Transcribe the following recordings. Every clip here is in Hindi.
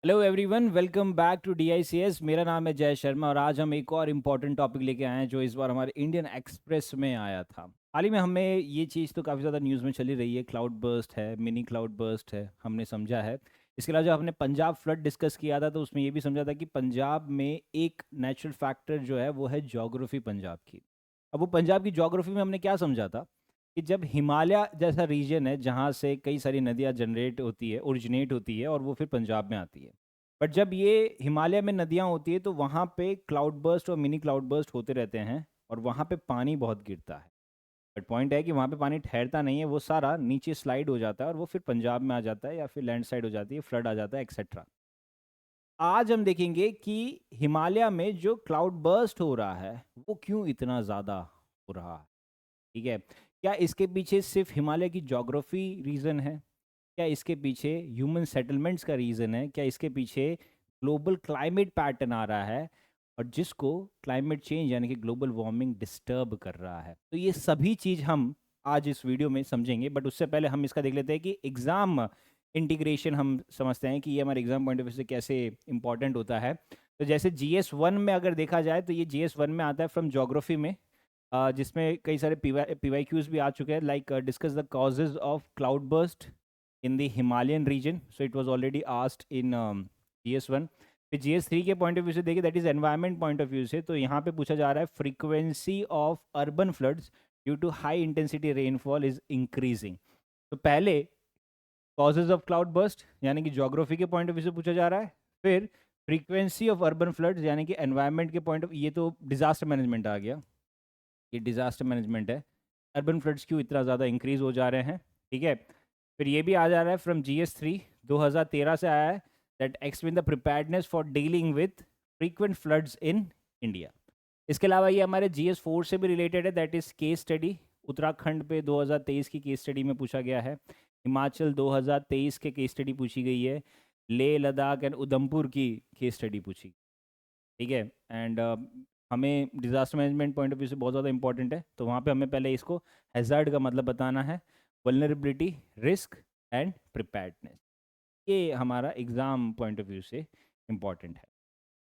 Hello everyone, welcome back to DICS। मेरा नाम है जय शर्मा और आज हम एक और इम्पॉर्टेंट टॉपिक लेके आए हैं जो इस बार हमारे इंडियन एक्सप्रेस में आया था। हाल ही में हमें ये चीज़ तो काफ़ी ज़्यादा न्यूज़ में चली रही है, क्लाउड बर्स्ट है, मिनी क्लाउड बर्स्ट है, हमने समझा है। इसके अलावा जब हमने पंजाब फ्लड डिस्कस किया था तो उसमें ये भी समझा था कि पंजाब में एक नेचुरल फैक्टर जो है वो है ज्योग्राफी पंजाब की। अब वो पंजाब की ज्योग्राफी में हमने क्या समझा था कि जब हिमालय जैसा रीजन है जहाँ से कई सारी नदियाँ जनरेट होती है, ओरिजिनेट होती है और वो फिर पंजाब में आती है। बट जब ये हिमालय में नदियाँ होती है तो वहाँ पे क्लाउड बर्स्ट और मिनी क्लाउड बर्स्ट होते रहते हैं और वहाँ पे पानी बहुत गिरता है। बट पॉइंट है कि वहाँ पे पानी ठहरता नहीं है, वो सारा नीचे स्लाइड हो जाता है और वो फिर पंजाब में आ जाता है या फिर लैंडस्लाइड हो जाती है, फ्लड आ जाता है, एक्सेट्रा। आज हम देखेंगे कि हिमालय में जो क्लाउड बर्स्ट हो रहा है वो क्यों इतना ज़्यादा हो रहा है। ठीक है, क्या इसके पीछे सिर्फ हिमालय की ज्योग्राफी रीज़न है? क्या इसके पीछे ह्यूमन सेटलमेंट्स का रीज़न है? क्या इसके पीछे ग्लोबल क्लाइमेट पैटर्न आ रहा है और जिसको क्लाइमेट चेंज यानी कि ग्लोबल वार्मिंग डिस्टर्ब कर रहा है? तो ये सभी चीज़ हम आज इस वीडियो में समझेंगे, बट उससे पहले हम इसका देख लेते हैं कि एग्ज़ाम इंटीग्रेशन हम समझते हैं कि ये हमारे एग्ज़ाम पॉइंट ऑफ व्यू से कैसे इंपॉर्टेंट होता है। तो जैसे GS1 में अगर देखा जाए तो ये GS1 में आता है फ्रॉम ज्योग्राफी में, जिसमें कई सारे PYQs भी आ चुके हैं, like discuss the causes of cloud burst in the Himalayan region. So it was already asked in GS1। फिर GS3 के पॉइंट ऑफ व्यू से देखिए, that is environment point of view से, तो यहाँ पे पूछा जा रहा है frequency of urban floods due to high intensity rainfall is increasing. तो पहले कॉजेज ऑफ क्लाउड बर्स्ट यानी कि ज्योग्राफी के पॉइंट ऑफ व्यू से पूछा जा रहा है, फिर फ्रीक्वेंसी ऑफ अर्बन फ्लड्स यानी कि एनवायरमेंट के पॉइंट ऑफ, ये तो डिजास्टर मैनेजमेंट आ गया, ये डिजास्टर मैनेजमेंट है। अर्बन फ्लड्स क्यों इतना ज़्यादा इंक्रीज हो जा रहे हैं, ठीक है। फिर ये भी आ जा रहा है फ्रॉम GS3, 2013 से आया है, that explain the preparedness for dealing with frequent floods in India. इसके अलावा ये हमारे GS4 से भी रिलेटेड है, that is case study. Uttarakhand पे 2023 की केस स्टडी में पूछा गया है, हिमाचल 2023 के केस स्टडी पूछी गई है, लेह लद्दाख एंड उधमपुर की केस स्टडी पूछी, ठीक है। एंड हमें disaster management point of view से बहुत ज़्यादा इंपॉर्टेंट है, तो वहाँ पे हमें पहले इसको हैज़ार्ड का मतलब बताना है, वल्नरेबिलिटी, रिस्क एंड प्रिपेयर्डनेस। ये हमारा एग्ज़ाम पॉइंट ऑफ व्यू से इम्पॉर्टेंट है।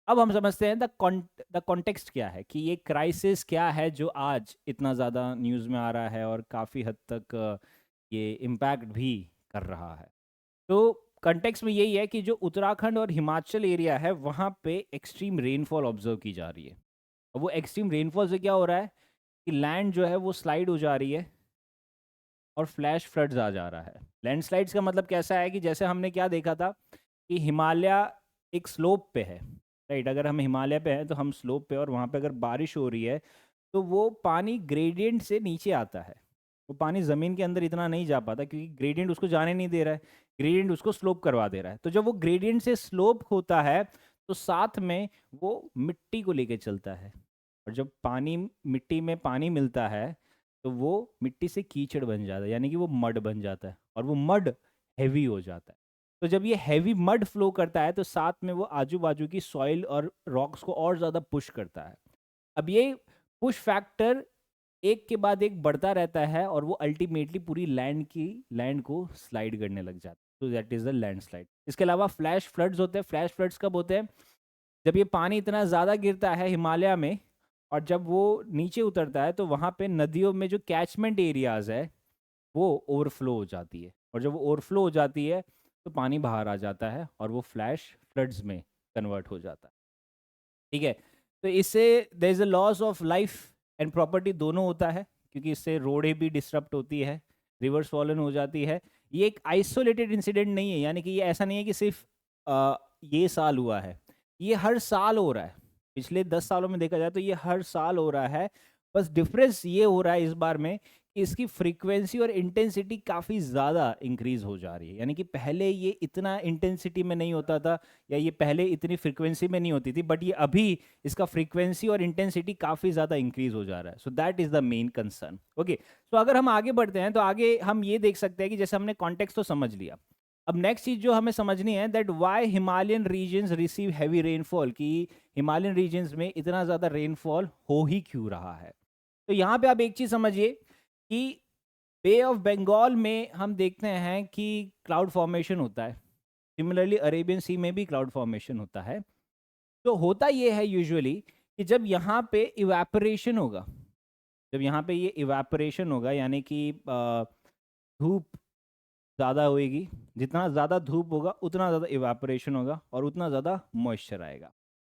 अब हम समझते हैं द कॉन्टेक्स्ट क्या है, कि ये क्राइसिस क्या है जो आज इतना ज़्यादा न्यूज़ में आ रहा है और काफ़ी हद तक ये इम्पैक्ट भी कर रहा है। तो कंटेक्स्ट में यही है कि जो उत्तराखंड और हिमाचल एरिया है वहाँ पे एक्सट्रीम रेनफॉल ऑब्जर्व की जा रही है। और वो एक्सट्रीम रेनफॉल से क्या हो रहा है कि लैंड जो है वो स्लाइड हो जा रही है और फ्लैश फ्लड्स आ जा रहा है। लैंडस्लाइड्स का मतलब कैसा है कि जैसे हमने क्या देखा था कि हिमालय एक स्लोप पे है, राइट। अगर हम हिमालय पे हैं तो हम स्लोप पे, और वहाँ पे अगर बारिश हो रही है तो वो पानी ग्रेडियंट से नीचे आता है। वो पानी ज़मीन के अंदर इतना नहीं जा पाता क्योंकि ग्रेडियंट उसको जाने नहीं दे रहा है, ग्रेडियंट उसको स्लोप करवा दे रहा है। तो जब वो ग्रेडियंट से स्लोप होता है तो साथ में वो मिट्टी को लेके चलता है, और जब पानी, मिट्टी में पानी मिलता है तो वो मिट्टी से कीचड़ बन जाता है, यानी कि वो मड बन जाता है और वो मड हैवी हो जाता है। तो जब ये हैवी मड फ्लो करता है तो साथ में वो आजू बाजू की सॉइल और रॉक्स को और ज़्यादा पुश करता है। अब ये पुश फैक्टर एक के बाद एक बढ़ता रहता है और वो अल्टीमेटली पूरी लैंड को स्लाइड करने लग जाता है। तो that is the land slide. इसके अलावा फ्लैश फ्लड्स होते हैं। फ्लैश फ्लड्स कब होते हैं? जब ये पानी इतना ज़्यादा गिरता है हिमालय में और जब वो नीचे उतरता है तो वहाँ पे नदियों में जो कैचमेंट एरियाज है वो ओवरफ्लो हो जाती है, और जब वो ओवरफ्लो हो जाती है तो पानी बाहर आ जाता है और वो फ्लैश फ्लड्स में कन्वर्ट हो जाता है, ठीक है। तो इससे there is a loss of life and property दोनों होता है, क्योंकि इससे रोडें भी डिस्टर्ब होती है, रिवर्स फॉलन हो जाती है। ये एक आइसोलेटेड इंसिडेंट नहीं है, यानी कि ये ऐसा नहीं है कि सिर्फ ये साल हुआ है, ये हर साल हो रहा है। पिछले 10 सालों में देखा जाए तो ये हर साल हो रहा है। बस डिफरेंस ये हो रहा है इस बार में कि इसकी फ्रीक्वेंसी और इंटेंसिटी काफ़ी ज़्यादा इंक्रीज हो जा रही है, यानी कि पहले ये इतना इंटेंसिटी में नहीं होता था या ये पहले इतनी फ्रीक्वेंसी में नहीं होती थी, बट ये अभी इसका फ्रीक्वेंसी और इंटेंसिटी काफ़ी ज़्यादा इंक्रीज हो जा रहा है। So that is the main concern. Okay, तो अगर हम आगे बढ़ते हैं तो आगे हम ये देख सकते हैं कि जैसे हमने कॉन्टेक्स्ट तो समझ लिया, अब नेक्स्ट चीज जो हमें समझनी है, that why Himalayan regions receive heavy rainfall, कि हिमालयन रीजन्स में इतना ज़्यादा रेनफॉल हो ही क्यों रहा है। तो यहाँ पे आप एक चीज़ समझिए कि बे ऑफ बंगाल में हम देखते हैं कि क्लाउड फॉर्मेशन होता है, सिमिलरली अरेबियन सी में भी क्लाउड फॉर्मेशन होता है। तो होता ये है यूजुअली कि जब यहाँ पे इवेपोरेशन होगा, जब यहाँ पे ये इवेपोरेशन होगा यानी कि धूप ज़्यादा होएगी, जितना ज़्यादा धूप होगा उतना ज़्यादा इवेपोरेशन होगा और उतना ज़्यादा मॉइस्चर आएगा।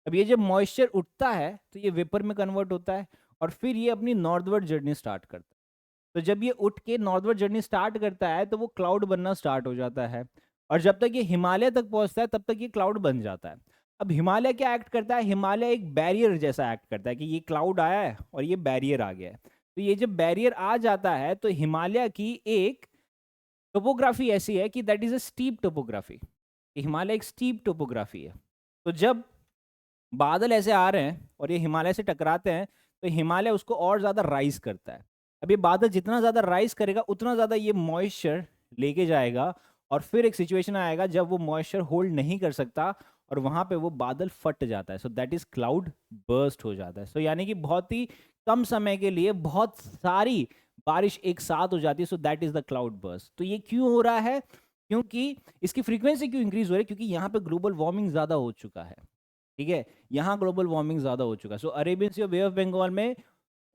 अब ये जब मॉइस्चर उठता है तो ये वेपर में कन्वर्ट होता है और फिर ये अपनी नॉर्थवर्ड जर्नी स्टार्ट करता है। तो जब ये उठ के नॉर्थवर्ड जर्नी स्टार्ट करता है तो वो क्लाउड बनना स्टार्ट हो जाता है और जब तक ये हिमालय तक पहुंचता है तब तक ये क्लाउड बन जाता है। अब हिमालय क्या एक्ट करता है? हिमालय एक बैरियर जैसा एक्ट करता है कि ये क्लाउड आया है और ये बैरियर आ गया है। तो ये जब बैरियर आ जाता है तो हिमालय की एक टोपोग्राफी ऐसी है कि that is a steep topography. Himalaya एक स्टीप टोपोग्राफी है। तो जब बादल ऐसे आ रहे हैं और ये हिमालय से टकराते हैं तो हिमालय उसको और ज़्यादा राइज करता है। अब ये बादल जितना ज़्यादा राइज करेगा उतना ज़्यादा ये मॉइस्चर लेके जाएगा और फिर एक सिचुएशन आएगा जब वो मॉइस्चर होल्ड नहीं कर सकता और वहाँ पे वो बादल फट जाता है। So that is cloud burst हो जाता है। सो यानी कि बहुत ही कम समय के लिए बहुत सारी बारिश एक साथ हो जाती है। So that is the cloud burst. तो ये क्यों हो रहा है? क्योंकि इसकी फ्रीक्वेंसी क्यों इंक्रीज हो रही है? क्योंकि यहाँ पे ग्लोबल वार्मिंग ज़्यादा हो चुका है। ठीक है, यहाँ ग्लोबल वार्मिंग ज़्यादा हो चुका है। सो अरेबियन सी और बे ऑफ बंगाल में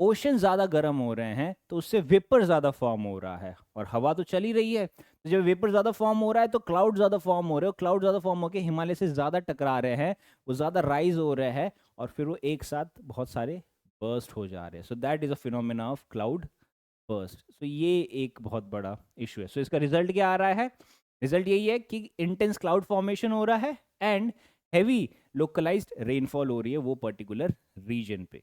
ओशन ज़्यादा गर्म हो रहे हैं तो उससे वेपर ज़्यादा फॉर्म हो रहा है और हवा तो चल ही रही है। तो जब वेपर ज़्यादा फॉर्म हो रहा है तो क्लाउड ज़्यादा फॉर्म हो रहे हैं और क्लाउड ज़्यादा फॉर्म होकर हिमालय से ज़्यादा टकरा रहे हैं, वो ज़्यादा राइज हो रहे हैं और फिर वो एक साथ बहुत सारे बर्स्ट हो जा रहे हैं। So that is a phenomena of cloud burst. So ये एक बहुत बड़ा इशू है। सो इसका रिजल्ट क्या आ रहा है? रिजल्ट यही है कि इंटेंस क्लाउड फॉर्मेशन हो रहा है एंड हैवी लोकलाइज्ड रेनफॉल हो रही है वो पर्टिकुलर रीजन पे।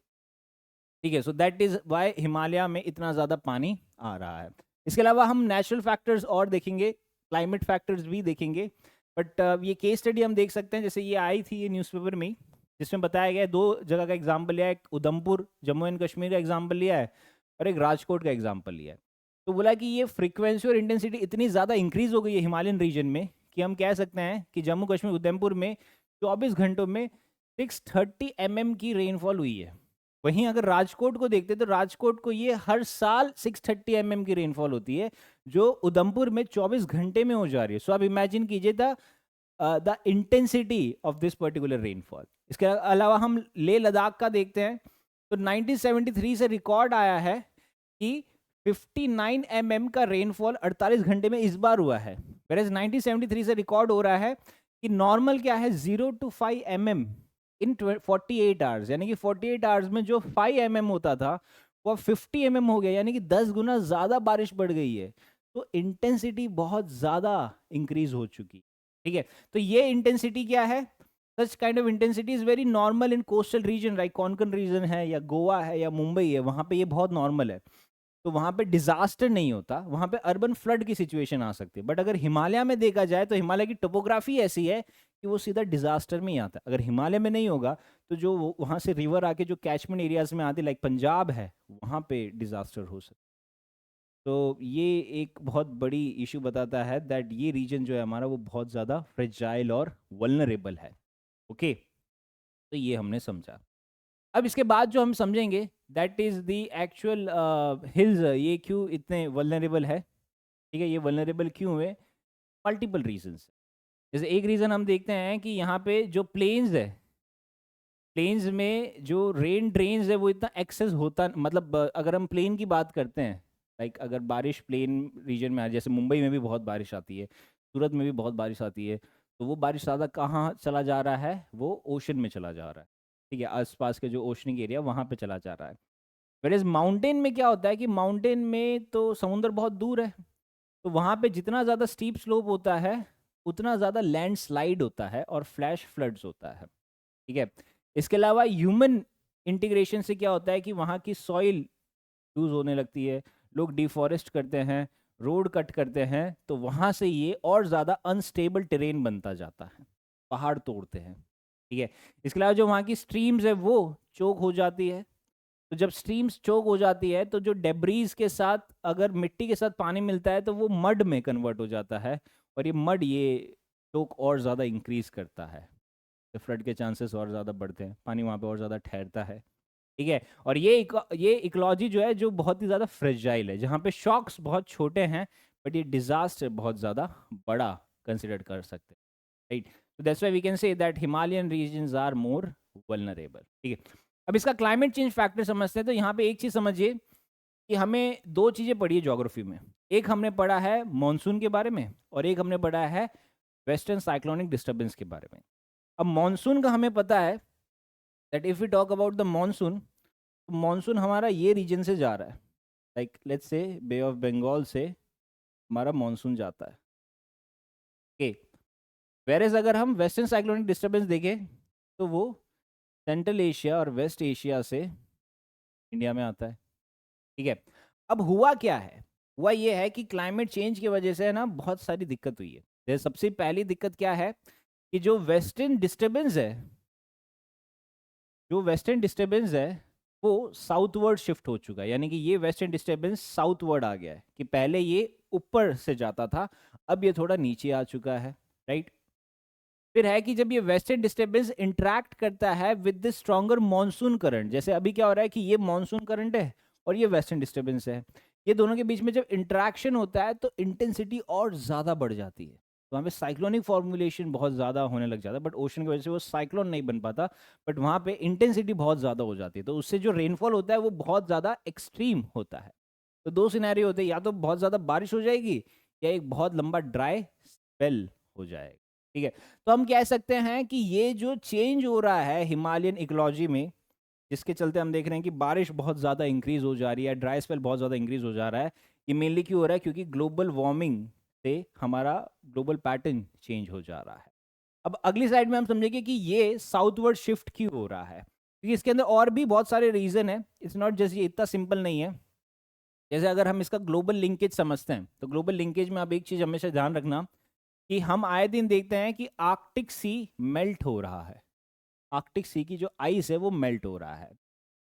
ठीक है, so that is why Himalaya में इतना ज़्यादा पानी आ रहा है। इसके अलावा हम नेचुरल फैक्टर्स और देखेंगे, क्लाइमेट फैक्टर्स भी देखेंगे। बट ये केस स्टडी हम देख सकते हैं, जैसे ये आई थी ये न्यूज़पेपर में, जिसमें बताया गया है 2 जगह का एग्जाम्पल लिया है। एक उधमपुर जम्मू एंड कश्मीर का एग्जाम्पल लिया है और एक राजकोट का एग्जाम्पल लिया है। तो बोला कि ये फ्रीक्वेंसी और इंटेंसिटी इतनी ज़्यादा इंक्रीज हो गई है हिमालयन रीजन में कि हम कह सकते हैं कि जम्मू कश्मीर उधमपुर में 24 घंटों में 630 mm की रेनफॉल हुई है। वहीं अगर राजकोट को देखते तो राजकोट को ये हर साल 630 mm की रेनफॉल होती है जो उधमपुर में 24 घंटे में हो जा रही है। सो आप इमेजिन कीजिए the intensity of this particular rainfall. इसके अलावा हम लेह लद्दाख का देखते हैं तो 1973 से रिकॉर्ड आया है कि 59 mm का रेनफॉल 48 घंटे में इस बार हुआ है। whereas 1973 से रिकॉर्ड हो रहा है कि नॉर्मल क्या है 0 to 5 mm इन 48 आवर्स, यानी कि 48 आवर्स में जो 5 mm होता था वो 50 mm हो गया, यानी कि 10 गुना ज़्यादा बारिश बढ़ गई है। तो इंटेंसिटी बहुत ज़्यादा इंक्रीज हो चुकी। ठीक है, तो ये इंटेंसिटी क्या है? Such kind of intensity is very normal in coastal region, like Konkan region है या गोवा है या मुंबई है, वहाँ पे ये बहुत नॉर्मल है। तो वहाँ पे डिजास्टर नहीं होता, वहाँ पे अर्बन फ्लड की सिचुएशन आ सकती है। बट अगर हिमालय में देखा जाए तो हिमालय की टोपोग्राफी ऐसी है कि वो सीधा डिजास्टर में ही आता है। अगर हिमालय में नहीं होगा तो जो वहाँ से रिवर आके जो कैचमेंट एरियाज में आती है, लाइक पंजाब है, वहाँ पे डिजास्टर हो सकता है। तो ये एक बहुत बड़ी इशू बताता है दैट ये रीजन जो है हमारा वो बहुत ज़्यादा फ्रेजाइल और वल्नरेबल है। ओके, तो ये हमने समझा। अब इसके बाद जो हम समझेंगे that is the actual hills, ये क्यों इतने वल्नरेबल है। ठीक है, ये वल्नरेबल क्यों हुए? Multiple reasons. जैसे एक रीज़न हम देखते हैं कि यहाँ पे जो प्लेन्स है, प्लेन्स में जो रेन ड्रेन्स है वो इतना एक्सेस होता, मतलब अगर हम प्लेन की बात करते हैं, लाइक अगर बारिश प्लेन रीजन में आ, जैसे मुंबई में भी बहुत बारिश आती है, सूरत में भी बहुत बारिश आती है, तो वो बारिश ज़्यादा कहाँ चला जा रहा है? वो ओशन में चला जा रहा है। ठीक है, आसपास के जो ओशनिक एरिया वहाँ पे चला जा रहा है। वेरएज़ माउंटेन में क्या होता है कि माउंटेन में तो समुंदर बहुत दूर है, तो वहाँ पे जितना ज़्यादा स्टीप स्लोप होता है उतना ज़्यादा लैंडस्लाइड होता है और फ्लैश फ्लड्स होता है। ठीक है, इसके अलावा ह्यूमन इंटीग्रेशन से क्या होता है कि वहाँ की सॉइल यूज़ होने लगती है, लोग डिफॉरेस्ट करते हैं, रोड कट करते हैं, तो वहाँ से ये और ज़्यादा अनस्टेबल टेरेन बनता जाता है, पहाड़ तोड़ते हैं। ठीक है, इसके अलावा जो वहाँ की स्ट्रीम्स है वो चोक हो जाती है। तो जब स्ट्रीम्स चोक हो जाती है तो जो डेब्रीज के साथ अगर मिट्टी के साथ पानी मिलता है तो वो मड में कन्वर्ट हो जाता है और ये मड ये चोक और ज़्यादा इंक्रीज करता है, तो फ्लड के चांसेस और ज़्यादा बढ़ते हैं, पानी वहाँ पे और ज़्यादा ठहरता है। ठीक है, और ये इकोलॉजी जो है जो बहुत ही ज़्यादा फ्रेजाइल है, जहाँ पे शॉक्स बहुत छोटे हैं बट ये डिज़ास्टर बहुत ज़्यादा बड़ा कंसिडर कर सकते हैं। Right? So that's why we can say that Himalayan regions are more vulnerable. ठीक है, अब इसका क्लाइमेट चेंज फैक्टर समझते हैं। तो यहाँ पे एक चीज समझिए कि हमें दो चीजें पढ़ी है ज्योग्राफी में। एक हमने पढ़ा है मॉनसून के बारे में और एक हमने पढ़ा है वेस्टर्न साइक्लोनिक डिस्टर्बेंस के बारे में। अब मॉनसून का हमें पता है that if we talk about the monsoon, तो मॉनसून हमारा ये रीजन से जा रहा है, like let's say bay of Bengal से हमारा मॉनसून जाता है। ओके, वेरेज अगर हम वेस्टर्न साइक्लोनिक डिस्टर्बेंस देखें तो वो सेंट्रल एशिया और वेस्ट एशिया से इंडिया में आता है। ठीक है, अब हुआ क्या है? हुआ ये है कि क्लाइमेट चेंज की वजह से ना बहुत सारी दिक्कत हुई है। जैसे सबसे पहली दिक्कत क्या है कि जो वेस्टर्न डिस्टर्बेंस है, जो वेस्टर्न डिस्टर्बेंस है वो साउथवर्ड शिफ्ट हो चुका है। यानी कि ये वेस्टर्न डिस्टर्बेंस साउथवर्ड आ गया है, कि पहले ये ऊपर से जाता था, अब ये थोड़ा नीचे आ चुका है। राइट? फिर है कि जब ये वेस्टर्न डिस्टर्बेंस इंटरेक्ट करता है with the stronger monsoon current, जैसे अभी क्या हो रहा है कि ये मॉनसून करंट है और ये वेस्टर्न डिस्टर्बेंस है, ये दोनों के बीच में जब इंटरेक्शन होता है तो इंटेंसिटी और ज़्यादा बढ़ जाती है। तो वहाँ पे साइक्लोनिक फॉर्मुलेशन बहुत ज़्यादा होने लग जाता है, बट ओशन की वजह से वो साइक्लोन नहीं बन पाता, बट वहाँ पे इंटेंसिटी बहुत ज़्यादा हो जाती है, तो उससे जो रेनफॉल होता है वो बहुत ज़्यादा एक्सट्रीम होता है। तो दो सिनेरियो होते हैं, या तो बहुत ज़्यादा बारिश हो जाएगी या एक बहुत लंबा ड्राई स्पेल हो जाएगा। ठीक है, तो हम कह सकते हैं कि ये जो चेंज हो रहा है हिमालयन इकोलॉजी में, जिसके चलते हम देख रहे हैं कि बारिश बहुत ज़्यादा इंक्रीज हो जा रही है, ड्राई स्पेल बहुत ज़्यादा इंक्रीज हो जा रहा है, ये मेनली क्यों हो रहा है? क्योंकि ग्लोबल वार्मिंग से हमारा ग्लोबल पैटर्न चेंज हो जा रहा है। अब अगली साइड में हम समझेंगे कि ये साउथवर्ड शिफ्ट क्यों हो रहा है, क्योंकि इसके अंदर और भी बहुत सारे रीजन है। इट्स नॉट जस्ट, ये इतना सिंपल नहीं है। जैसे अगर हम इसका ग्लोबल लिंकेज समझते हैं, तो ग्लोबल लिंकेज में आप एक चीज हमेशा ध्यान रखना कि हम आए दिन देखते हैं कि आर्कटिक सी मेल्ट हो रहा है। आर्कटिक सी की जो आइस है वो मेल्ट हो रहा है।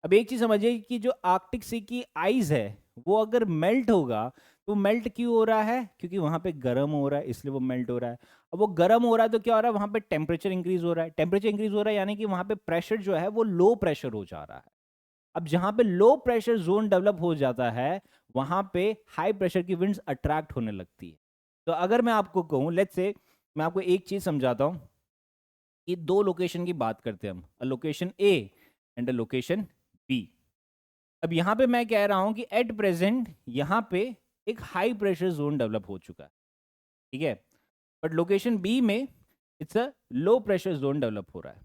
अब एक चीज समझिए कि जो आर्कटिक सी की आइस है वो अगर मेल्ट होगा, तो मेल्ट क्यों हो रहा है? क्योंकि वहां पे गर्म हो रहा है, इसलिए वो मेल्ट हो रहा है। अब वो गर्म हो रहा है तो क्या हो रहा है? वहां पे टेम्परेचर इंक्रीज हो रहा है। टेम्परेचर इंक्रीज हो रहा है यानी कि वहां पे प्रेशर जो है वो लो प्रेशर हो जा रहा है। अब जहां पे लो प्रेशर जोन डेवलप हो जाता है, वहां पे हाई प्रेशर की विंड्स अट्रैक्ट होने लगती है। तो अगर मैं आपको कहूं, लेट्स से मैं आपको एक चीज समझाता हूं कि दो लोकेशन की बात करते हैं हम, a location A and a location B. अब यहां पे मैं कह रहा हूं कि एट प्रेजेंट यहां पे एक हाई प्रेशर जोन डेवलप हो चुका है। ठीक है, बट लोकेशन बी में it's a low pressure zone develop हो रहा है।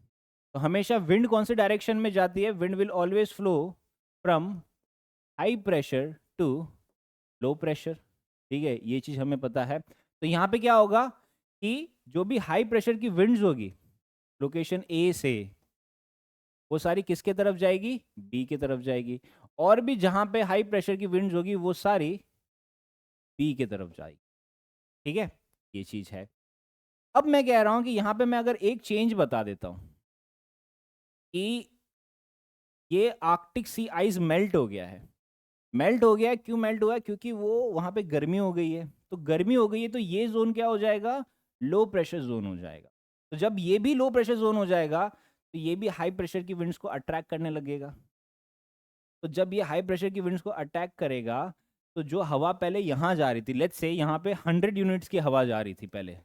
तो हमेशा विंड कौन से डायरेक्शन में जाती है? Wind will always flow from high pressure to low pressure. ठीक है, ये चीज हमें पता है। तो यहाँ पे क्या होगा कि जो भी हाई प्रेशर की विंड्स होगी लोकेशन ए से, वो सारी किसके तरफ जाएगी? बी की तरफ जाएगी। और भी जहां पे हाई प्रेशर की विंड्स होगी वो सारी बी की तरफ जाएगी। ठीक है, ये चीज है। अब मैं कह रहा हूं कि यहां पे मैं अगर एक चेंज बता देता हूं कि ये आर्कटिक सी आइस मेल्ट हो गया है। मेल्ट हो गया है, क्यों मेल्ट हुआ है? क्योंकि वो वहां पे गर्मी हो गई है। तो गर्मी हो गई है तो ये जोन क्या हो जाएगा? लो प्रेशर जोन हो जाएगा। तो जब ये भी लो प्रेशर जोन हो जाएगा तो ये भी हाई प्रेशर की विंड्स को अट्रैक्ट करने लगेगा। तो जब ये हाई प्रेशर की विंड्स को अटैक करेगा, तो जो हवा पहले यहाँ जा रही थी, लेट्स से यहाँ पे 100 यूनिट्स की हवा जा रही थी पहले,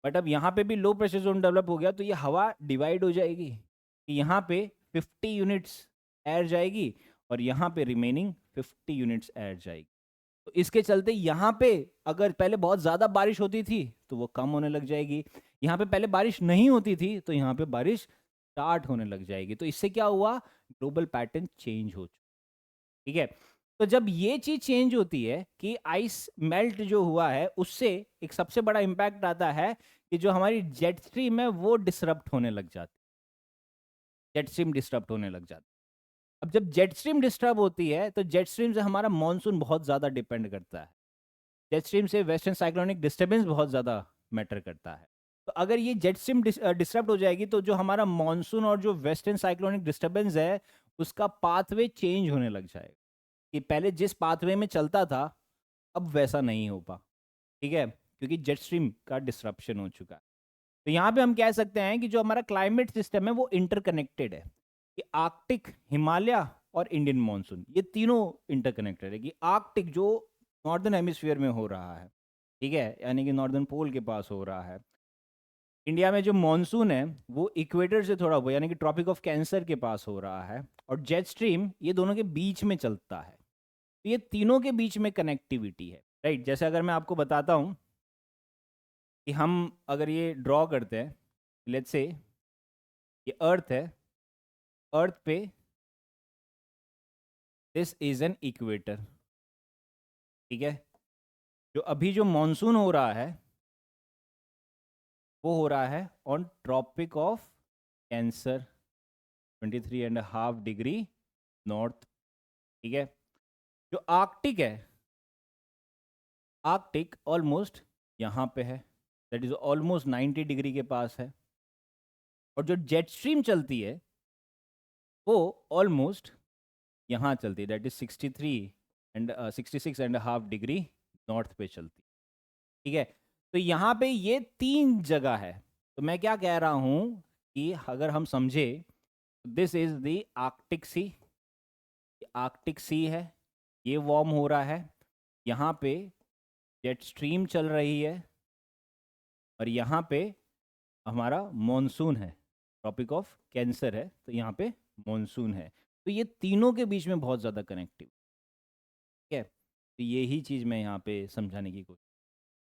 बट अब यहाँ पे भी लो प्रेशर जोन डेवलप हो गया, तो ये हवा डिवाइड हो जाएगी कि यहाँ पे 50 यूनिट्स एयर जाएगी और यहाँ पे रिमेनिंग 50 यूनिट्स एयर जाएगी। तो इसके चलते यहाँ पे अगर पहले बहुत ज़्यादा बारिश होती थी तो वो कम होने लग जाएगी। यहाँ पे पहले बारिश नहीं होती थी तो यहाँ पे बारिश स्टार्ट होने लग जाएगी। तो इससे क्या हुआ? ग्लोबल पैटर्न चेंज हो चुका। ठीक है, तो जब ये चीज चेंज होती है कि आइस मेल्ट जो हुआ है, उससे एक सबसे बड़ा इंपैक्ट आता है कि जो हमारी जेट स्ट्रीम है वो डिसरप्ट होने लग जाती है। जेट स्ट्रीम डिस्टर्ब होने लग जाती है। अब जब जेट स्ट्रीम डिस्टर्ब होती है तो जेट स्ट्रीम से हमारा मॉनसून बहुत ज़्यादा डिपेंड करता है। जेट स्ट्रीम से वेस्टर्न साइक्लोनिक डिस्टर्बेंस बहुत ज़्यादा मैटर करता है। तो अगर ये जेट स्ट्रीम डिस्टर्ब हो जाएगी तो जो हमारा मॉनसून और जो वेस्टर्न साइक्लोनिक डिस्टर्बेंस है उसका पाथवे चेंज होने लग जाएगा, कि पहले जिस पाथवे में चलता था अब वैसा नहीं हो पा। ठीक है, क्योंकि जेट स्ट्रीम का डिस्रप्शन हो चुका है। तो यहाँ पे हम कह सकते हैं कि जो हमारा क्लाइमेट सिस्टम है वो इंटरकनेक्टेड है, कि आर्कटिक, हिमालय और इंडियन मॉनसून ये तीनों इंटरकनेक्टेड है। कि आर्कटिक जो नॉर्दर्न हेमिस्फीयर में हो रहा है, ठीक है, यानी कि नॉर्दर्न पोल के पास हो रहा है, इंडिया में जो मॉनसून है वो इक्वेटर से थोड़ा ऊपर यानी कि ट्रॉपिक ऑफ कैंसर के पास हो रहा है, और जेट स्ट्रीम ये दोनों के बीच में चलता है। तो ये तीनों के बीच में कनेक्टिविटी है, राइट। जैसे अगर मैं आपको बताता हूँ कि हम अगर ये ड्रॉ करते हैं, लेट्स से ये अर्थ है, अर्थ पे दिस इज एन इक्वेटर, ठीक है। जो अभी जो मॉनसून हो रहा है वो हो रहा है on tropic of cancer 23.5 degree north, ठीक है। जो आर्कटिक है, आर्कटिक ऑलमोस्ट यहाँ पे है, दैट इज ऑलमोस्ट 90 डिग्री के पास है। और जो जेट स्ट्रीम चलती है वो ऑलमोस्ट यहाँ चलती है, दैट इज 66.5 डिग्री नॉर्थ पे चलती है, ठीक है। तो यहाँ पे ये तीन जगह है। तो मैं क्या कह रहा हूँ कि अगर हम समझे, this is the Arctic sea, Arctic sea है, ये वार्म हो रहा है, यहाँ पे जेट स्ट्रीम चल रही है, और यहाँ पे हमारा मॉनसून है, ट्रॉपिक ऑफ कैंसर है, तो यहाँ पे मॉनसून है। तो ये तीनों के बीच में बहुत ज़्यादा कनेक्टिव, ठीक है। तो यही चीज़ मैं यहाँ पे समझाने की कोशिश।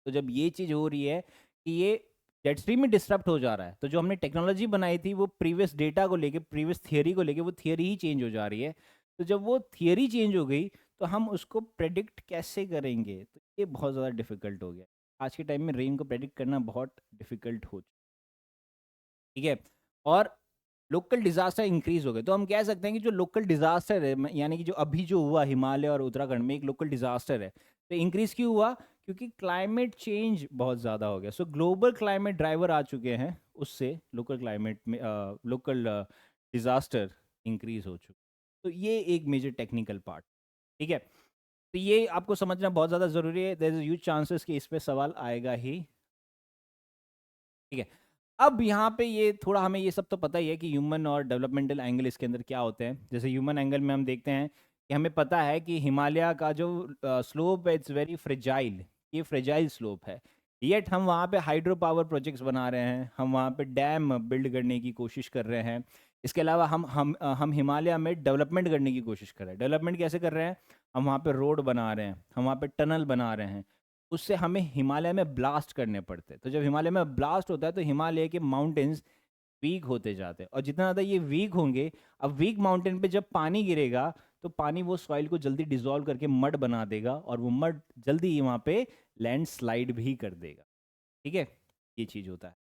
तो जब ये चीज़ हो रही है कि ये जेट स्ट्रीम में डिस्टर्ब हो जा रहा है, तो जो हमने टेक्नोलॉजी बनाई थी वो प्रीवियस डेटा को लेके, प्रीवियस थियरी को लेके, वो थियरी ही चेंज हो जा रही है। तो जब वो थियरी चेंज हो गई तो हम उसको प्रेडिक्ट कैसे करेंगे, तो ये बहुत ज़्यादा डिफिकल्ट हो गया। आज के टाइम में रेन को प्रेडिक्ट करना बहुत डिफिकल्ट हो, ठीक है। और लोकल डिजास्टर इंक्रीज हो गए, तो हम कह सकते हैं कि जो लोकल डिजास्टर है, यानी कि जो अभी जो हुआ हिमालय और उत्तराखंड में एक लोकल डिजास्टर है, तो इंक्रीज क्यों हुआ? क्योंकि क्लाइमेट चेंज बहुत ज़्यादा हो गया। सो ग्लोबल क्लाइमेट ड्राइवर आ चुके हैं, उससे लोकल क्लाइमेट में लोकल डिजास्टर इंक्रीज हो चुके। तो ये एक मेजर टेक्निकल पार्ट, ठीक है। तो ये आपको समझना बहुत ज़्यादा ज़रूरी है। देयर इज ह्यूज चांसेस कि इस पे सवाल आएगा ही, ठीक है। अब यहाँ पे ये थोड़ा हमें ये सब तो पता ही है कि ह्यूमन और डेवलपमेंटल एंगल इसके अंदर क्या होते हैं। जैसे ह्यूमन एंगल में हम देखते हैं कि हमें पता है कि हिमालय का जो स्लोप है इट्स वेरी फ्रेजाइल, ये फ्रेजाइल स्लोप है। येट हम वहाँ पे हाइड्रो पावर प्रोजेक्ट्स बना रहे हैं, हम वहाँ पे डैम बिल्ड करने की कोशिश कर रहे हैं। इसके अलावा हम हिमालय में डेवलपमेंट करने की कोशिश कर रहे हैं। डेवलपमेंट कैसे कर रहे हैं? हम वहाँ पे रोड बना रहे हैं, हम वहाँ पे टनल बना रहे हैं। उससे हमें हिमालय में ब्लास्ट करने पड़ते हैं। तो जब हिमालय में ब्लास्ट होता है तो हिमालय के माउंटेन्स वीक होते जाते हैं, और जितना ज़्यादा ये वीक होंगे, अब वीक माउंटेन पे जब पानी गिरेगा तो पानी वो सॉइल को जल्दी डिसॉल्व करके मड बना देगा, और वो मड जल्दी ही वहाँ पे लैंड स्लाइड भी कर देगा, ठीक है। ये चीज़ होता है।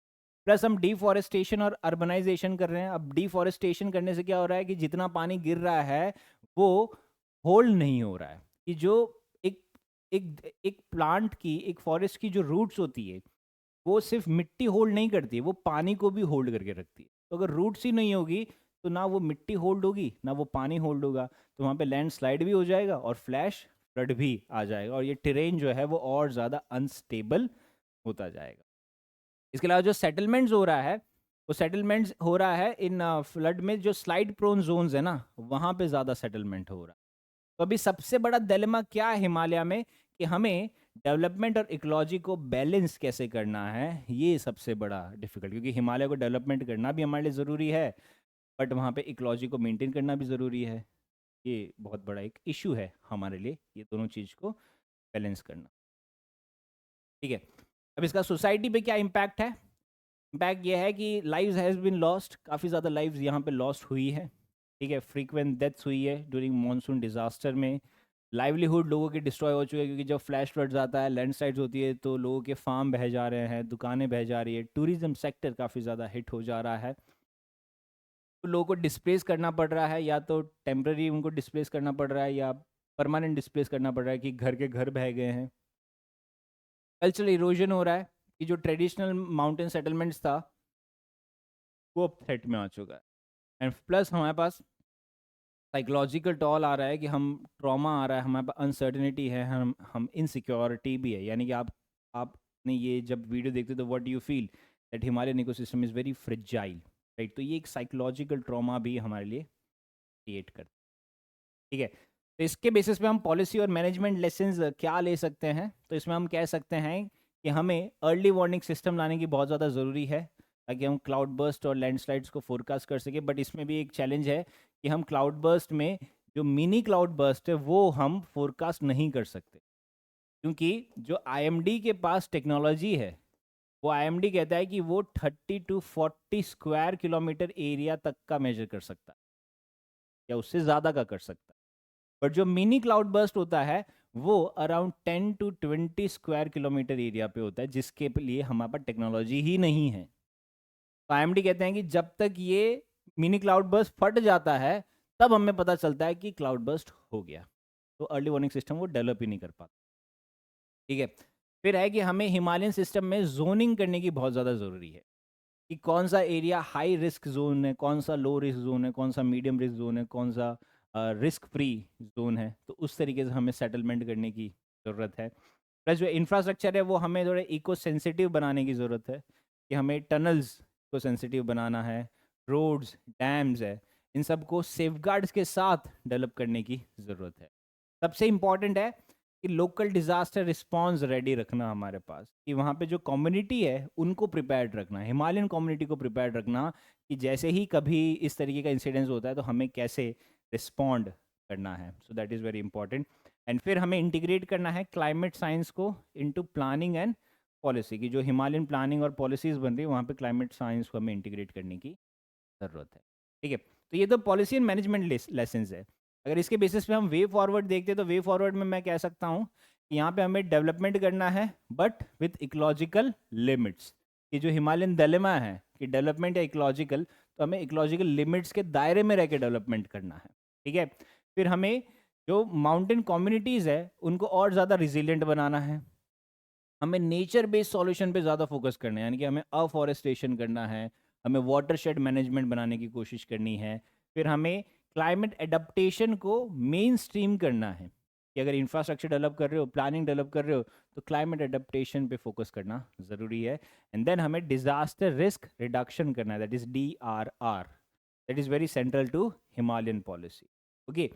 प्लस हम डिफॉरेस्टेशन और अर्बनाइजेशन कर रहे हैं। अब डिफॉरेस्टेशन करने से क्या हो रहा है कि जितना पानी गिर रहा है वो होल्ड नहीं हो रहा है। कि जो एक एक एक प्लांट की, एक फॉरेस्ट की जो रूट्स होती है वो सिर्फ मिट्टी होल्ड नहीं करती है, वो पानी को भी होल्ड करके रखती है। तो अगर रूट्स ही नहीं होगी तो ना वो मिट्टी होल्ड होगी ना वो पानी होल्ड होगा, तो वहाँ पे लैंड स्लाइड भी हो जाएगा और फ्लैश फ्लड भी आ जाएगा, और ये टेरेन जो है वो और ज़्यादा अनस्टेबल होता जाएगा। इसके अलावा जो सेटलमेंट्स हो रहा है, वो सेटलमेंट्स हो रहा है इन फ्लड में जो स्लाइड प्रोन जोन्स है ना, वहाँ पे ज़्यादा सेटलमेंट हो रहा है। तो अभी सबसे बड़ा डिलेमा क्या है हिमालय में, कि हमें डेवलपमेंट और इकोलॉजी को बैलेंस कैसे करना है, ये सबसे बड़ा डिफिकल्ट। क्योंकि हिमालय को डेवलपमेंट करना भी हमारे लिए ज़रूरी है, बट वहाँ पे इकोलॉजी को मेंटेन करना भी ज़रूरी है। ये बहुत बड़ा एक इशू है हमारे लिए, ये दोनों चीज़ को बैलेंस करना, ठीक है। अब इसका सोसाइटी पे क्या इम्पैक्ट है? इम्पैक्ट ये है कि लाइव्स हैज़ बीन लॉस्ट, काफ़ी ज़्यादा लाइव्स यहाँ पे लॉस्ट हुई है, ठीक है। फ्रीक्वेंट डेथ्स हुई है ड्यूरिंग मॉनसून डिजास्टर में। लाइवलीहुड लोगों के डिस्ट्रॉय हो चुके हैं, क्योंकि जब फ्लैश फ्लड्स आता है, लैंडस्लाइड्स होती है, तो लोगों के फार्म बह जा रहे हैं, दुकानें बह जा रही है, टूरिज्म सेक्टर काफ़ी ज़्यादा हिट हो जा रहा है। तो लोगों को डिस्प्लेस करना पड़ रहा है, या तो टेम्प्रेरी उनको डिस्प्लेस करना पड़ रहा है, या परमानेंट डिस्प्लेस करना पड़ रहा है कि घर के घर बह गए हैं। कल्चरल इरोजन हो रहा है कि जो ट्रेडिशनल माउंटेन सेटलमेंट्स था वो अब थ्रेट में आ चुका है। एंड प्लस हमारे पास साइकोलॉजिकल टॉल आ रहा है, कि हम ट्रॉमा आ रहा है, हमारे पास अनसर्टनिटी है, हम इनसिक्योरिटी भी है। यानी कि आपने ये जब वीडियो देखते तो what you feel that Himalayan ecosystem is very fragile, right. तो ये एक साइकोलॉजिकल ट्रॉमा भी हमारे लिए क्रिएट करता है, ठीक है। तो इसके बेसिस पे हम पॉलिसी और मैनेजमेंट लेसन्स क्या ले सकते हैं? तो इसमें हम कह सकते हैं कि हमें अर्ली वार्निंग सिस्टम लाने की बहुत ज़्यादा ज़रूरी है। ताकि हम क्लाउड बर्स्ट और लैंडस्लाइड्स को फोरकास्ट कर सकें। बट इसमें भी एक चैलेंज है कि हम क्लाउड बर्स्ट में जो मिनी क्लाउड बर्स्ट है वो हम फोरकास्ट नहीं कर सकते, क्योंकि जो आईएमडी के पास टेक्नोलॉजी है, वो आईएमडी कहता है कि वो 30 to 40 स्क्वायर किलोमीटर एरिया तक का मेजर कर सकता है या उससे ज़्यादा का कर सकता है। बट जो मिनी क्लाउड बर्स्ट होता है वो around 10 to 20 square kilometre area पे होता है, जिसके लिए हमारे पास टेक्नोलॉजी ही नहीं है। तो आईएमडी कहते हैं कि जब तक ये मिनी क्लाउड बर्स्ट फट जाता है तब हमें पता चलता है कि क्लाउड बर्स्ट हो गया। तो अर्ली वार्निंग सिस्टम वो डेवलप ही नहीं कर पाता। ठीक है, फिर है कि हमें हिमालयन सिस्टम में जोनिंग करने की बहुत ज़्यादा ज़रूरी है कि कौन सा एरिया हाई रिस्क जोन है, कौन सा लो रिस्क जोन है, कौन सा मीडियम रिस्क जोन है, कौन सा रिस्क फ्री जोन है। तो उस तरीके से हमें सेटलमेंट करने की ज़रूरत है। प्लस जो इंफ्रास्ट्रक्चर है वो हमें थोड़े इको सेंसिटिव बनाने की ज़रूरत है कि हमें टनल्स को सेंसिटिव बनाना है, रोड्स, डैम्स है, इन सबको सेफगार्ड्स के साथ डेवलप करने की ज़रूरत है। सबसे इम्पॉर्टेंट है कि लोकल डिज़ास्टर रिस्पॉन्स रेडी रखना हमारे पास, कि वहाँ पे जो कम्युनिटी है उनको प्रिपेयर्ड रखना, हिमालयन कम्युनिटी को प्रिपेयर्ड रखना कि जैसे ही कभी इस तरीके का इंसिडेंस होता है तो हमें कैसे रिस्पॉन्ड करना है। So that is very important. And फिर हमें इंटीग्रेट करना है क्लाइमेट साइंस को इनटू प्लानिंग एंड पॉलिसी, की जो हिमालयन प्लानिंग और पॉलिसीज़ बन रही है वहाँ पे क्लाइमेट साइंस को हमें इंटीग्रेट करने की ज़रूरत है। ठीक है, तो ये तो पॉलिसी एंड मैनेजमेंट लेसन्स है। अगर इसके बेसिस पे हम वे फॉरवर्ड देखते हैं तो वे फॉरवर्ड में मैं कह सकता हूँ कि यहाँ पे हमें डेवलपमेंट करना है बट विथ इकोलॉजिकल लिमिट्स। कि जो हिमालयन डिलेमा है कि डेवलपमेंट या इकोलॉजिकल, तो हमें इकोलॉजिकल लिमिट्स के दायरे में रह के डेवलपमेंट करना है। ठीक है, फिर हमें जो माउंटेन कम्युनिटीज़ है उनको और ज़्यादा रिजिलियंट बनाना है। हमें नेचर बेस्ड सॉल्यूशन पे ज़्यादा फोकस करना है, यानी कि हमें अफॉरेस्टेशन करना है, हमें वाटरशेड मैनेजमेंट बनाने की कोशिश करनी है। फिर हमें क्लाइमेट एडप्टेशन को मेन स्ट्रीम करना है कि अगर इंफ्रास्ट्रक्चर डेवलप कर रहे हो, प्लानिंग डेवलप कर रहे हो, तो क्लाइमेट एडप्टेशन पे फोकस करना ज़रूरी है। एंड देन हमें डिजास्टर रिस्क रिडक्शन करना है, that is DRR, that is very central to Himalayan policy. Okay,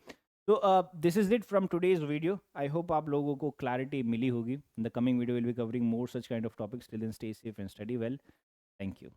तो this is it from today's video. I hope आप लोगों को क्लैरिटी मिली होगी। In the coming video will be covering more such kind of topics. Till then stay safe and study well. Thank you.